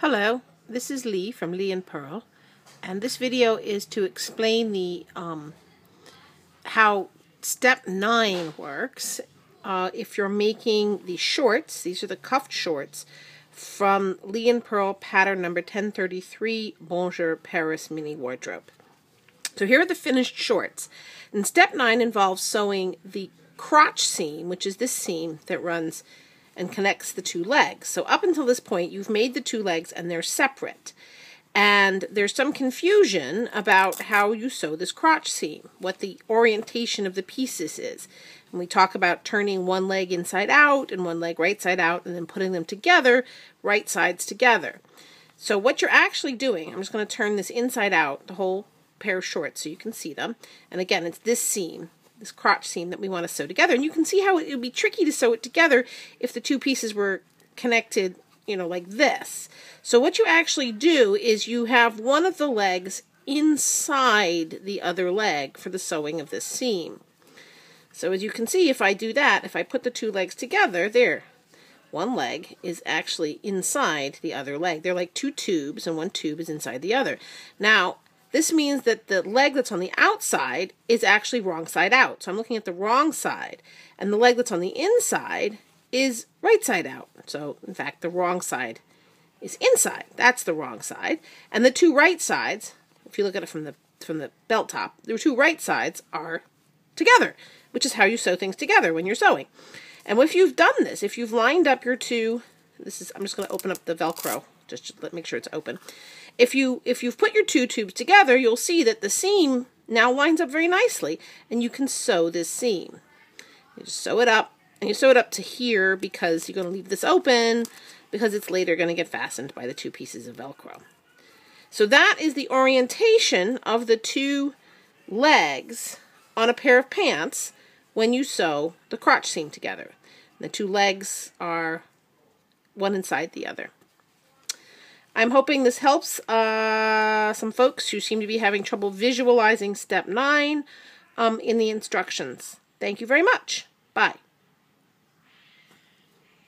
Hello, this is Lee from Lee and Pearl, and this video is to explain the how step 9 works if you're making the shorts. These are the cuffed shorts from Lee and Pearl pattern number 1033 Bonjour Paris mini wardrobe. So here are the finished shorts. And step 9 involves sewing the crotch seam, which is this seam that runs and connects the two legs. So up until this point, you've made the two legs and they're separate. And there's some confusion about how you sew this crotch seam, what the orientation of the pieces is. And we talk about turning one leg inside out and one leg right side out and then putting them together, right sides together. So what you're actually doing, I'm just going to turn this inside out, the whole pair of shorts so you can see them. And again, it's this seam, this crotch seam that we want to sew together. And you can see how it would be tricky to sew it together if the two pieces were connected, you know, like this. So what you actually do is you have one of the legs inside the other leg for the sewing of this seam. So as you can see, if I do that, if I put the two legs together, there, one leg is actually inside the other leg. They're like two tubes, and one tube is inside the other. Now, this means that the leg that's on the outside is actually wrong side out. So I'm looking at the wrong side. And the leg that's on the inside is right side out. So, in fact, the wrong side is inside. That's the wrong side. And the two right sides, if you look at it from the belt top, the two right sides are together, which is how you sew things together when you're sewing. And if you've done this, if you've lined up your two, I'm just going to open up the Velcro, just to make sure it's open. If you've put your two tubes together, you'll see that the seam now lines up very nicely, and you can sew this seam. You just sew it up, and you sew it up to here because you're going to leave this open because it's later going to get fastened by the two pieces of Velcro. So that is the orientation of the two legs on a pair of pants when you sew the crotch seam together. The two legs are one inside the other. I'm hoping this helps some folks who seem to be having trouble visualizing step 9 in the instructions. Thank you very much. Bye.